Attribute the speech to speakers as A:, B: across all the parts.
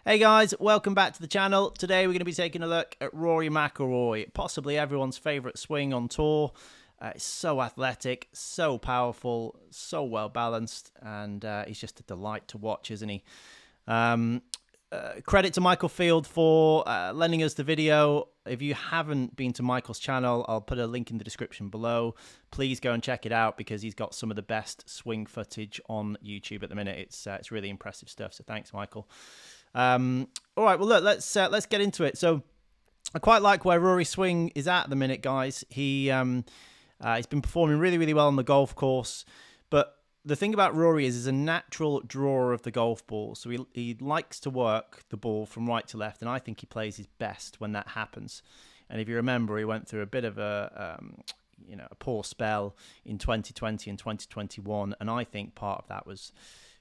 A: Hey guys, welcome back to the channel. Today we're going to be taking a look at Rory Mcilroy, possibly everyone's favourite swing on tour. It's so athletic, so powerful, so well balanced, and he's just a delight to watch, isn't he? Credit to Michael Field for lending us the video. If you haven't been to Michael's channel, I'll put a link in the description below. Please go and check it out because he's got some of the best swing footage on YouTube at the minute. It's really impressive stuff. So thanks, Michael. All right, well, look, let's get into it. So I quite like where Rory's swing is at the minute, guys. He's been performing really, really well on the golf course. But the thing about Rory is he's a natural drawer of the golf ball. So he likes to work the ball from right to left, and I think he plays his best when that happens. And if you remember, he went through a bit of a poor spell in 2020 and 2021, and I think part of that was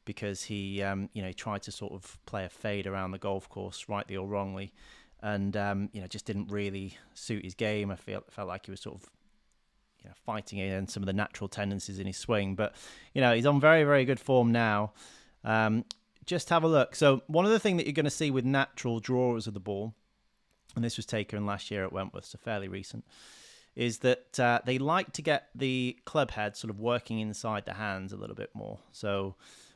A: because he tried to sort of play a fade around the golf course, rightly or wrongly, and just didn't really suit his game. I felt like he was sort of fighting against some of the natural tendencies in his swing, but he's on very, very good form now. Just have a look. So one of the things that you're going to see with natural drawers of the ball, and this was taken last year at Wentworth, so fairly recent, is that they like to get the club head sort of working inside the hands a little bit more. So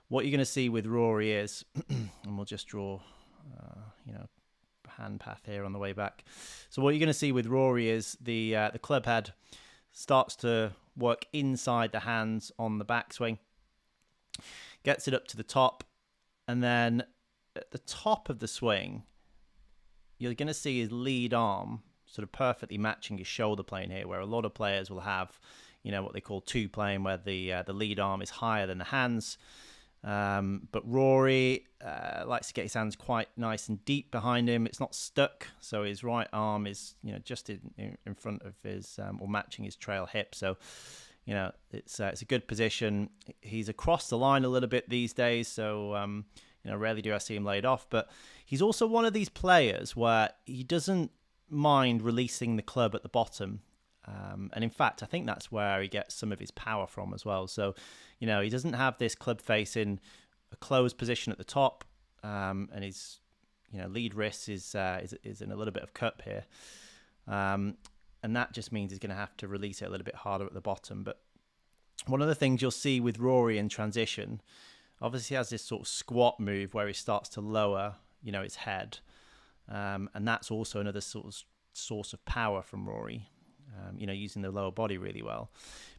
A: what you're going to see with Rory is, and we'll just draw, hand path here on the way back. So what you're going to see with Rory is the club head starts to work inside the hands on the backswing, gets it up to the top, and then at the top of the swing, you're going to see his lead arm sort of perfectly matching his shoulder plane here, where a lot of players will have, what they call two plane, where the lead arm is higher than the hands. But Rory likes to get his hands quite nice and deep behind him. It's not stuck, so his right arm is just in front of his or matching his trail hip. So it's a good position. He's across the line a little bit these days, so rarely do I see him laid off. But he's also one of these players where he doesn't mind releasing the club at the bottom. And in fact, I think that's where he gets some of his power from as well. So, he doesn't have this club face in a closed position at the top, and his, lead wrist is in a little bit of cup here, and that just means he's going to have to release it a little bit harder at the bottom. But one of the things you'll see with Rory in transition, obviously, he has this sort of squat move where he starts to lower, his head, and that's also another sort of source of power from Rory. Using the lower body really well.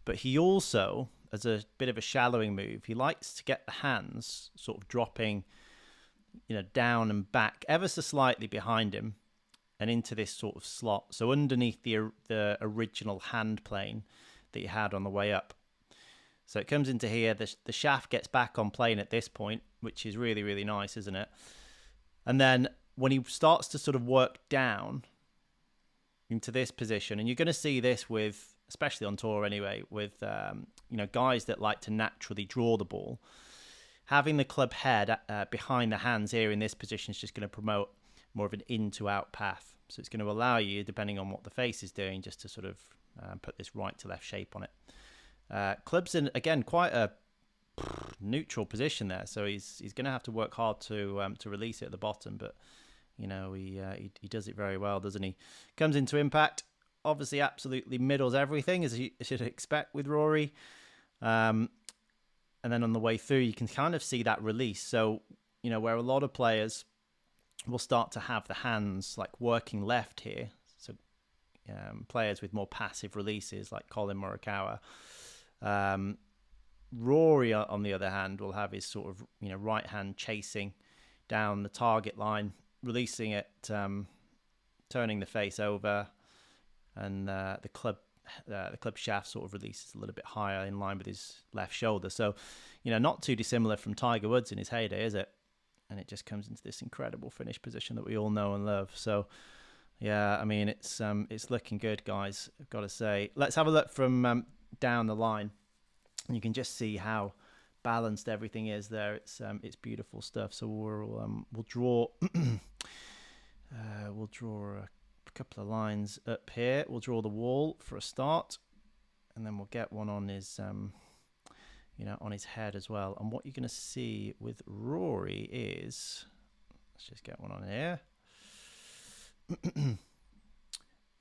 A: But he also, as a bit of a shallowing move, he likes to get the hands sort of dropping, down and back ever so slightly behind him and into this sort of slot. So underneath the original hand plane that he had on the way up. So it comes into here. The shaft gets back on plane at this point, which is really, really nice, isn't it? And then when he starts to sort of work down into this position, and you're going to see this with, especially on tour anyway, with guys that like to naturally draw the ball, having the club head behind the hands here in this position is just going to promote more of an in to out path. So it's going to allow you, depending on what the face is doing, just to sort of put this right to left shape on it. Club's in, again, quite a neutral position there, so he's going to have to work hard to release it at the bottom, but he does it very well, doesn't he? Comes into impact, obviously absolutely middles everything, as you should expect with Rory. And then on the way through, you can kind of see that release. So, where a lot of players will start to have the hands like working left here. So players with more passive releases like Colin Morikawa. Rory, on the other hand, will have his sort of, right hand chasing down the target line, releasing it, turning the face over, and the club shaft sort of releases a little bit higher in line with his left shoulder. So, not too dissimilar from Tiger Woods in his heyday, is it? And it just comes into this incredible finish position that we all know and love. So, yeah, I mean, it's looking good, guys, I've got to say. Let's have a look from down the line. And you can just see how balanced everything is there. It's beautiful stuff. So we'll draw we'll draw a couple of lines up here. We'll draw the wall for a start, and then we'll get one on his on his head as well. And what you're going to see with Rory is, Let's just get one on here.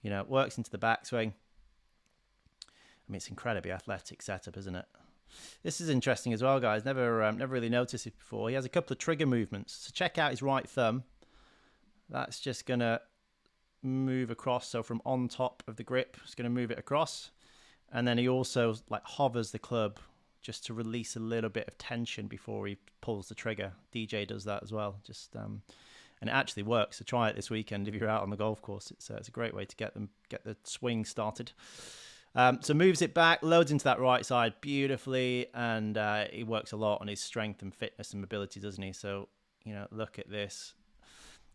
A: You know, it works into the backswing. I mean, it's incredibly athletic setup, isn't it? This is interesting as well, guys. Never really noticed it before. He has a couple of trigger movements. So check out his right thumb. That's just going to move across. So from on top of the grip, it's going to move it across. And then he also like hovers the club just to release a little bit of tension before he pulls the trigger. DJ does that as well. Just and it actually works. So try it this weekend if you're out on the golf course. It's a great way to get the swing started. So moves it back, loads into that right side beautifully, and he works a lot on his strength and fitness and mobility, doesn't he? So, you know, look at this.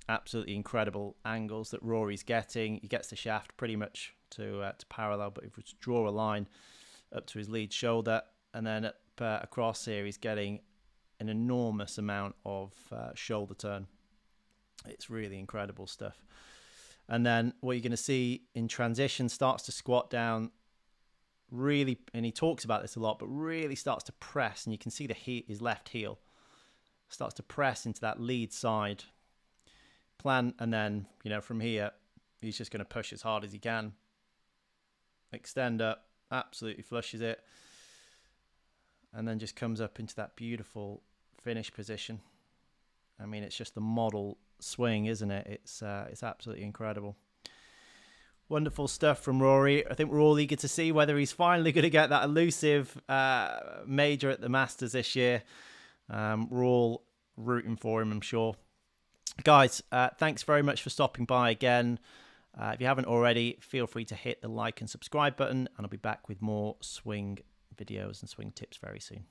A: Absolutely incredible angles that Rory's getting. He gets the shaft pretty much to parallel, but if we draw a line up to his lead shoulder, and then across here, he's getting an enormous amount of shoulder turn. It's really incredible stuff. And then what you're going to see in transition, starts to squat down, really, and he talks about this a lot, but really starts to press, and you can see his left heel starts to press into that lead side. Plan, and then, you know, from here, he's just going to push as hard as he can. Extend up, absolutely flushes it, and then just comes up into that beautiful finish position. I mean, it's just the model swing, isn't it? It's absolutely incredible. Wonderful stuff from Rory. I think we're all eager to see whether he's finally going to get that elusive major at the Masters this year. We're all rooting for him, I'm sure. Guys, thanks very much for stopping by again. If you haven't already, feel free to hit the like and subscribe button, and I'll be back with more swing videos and swing tips very soon.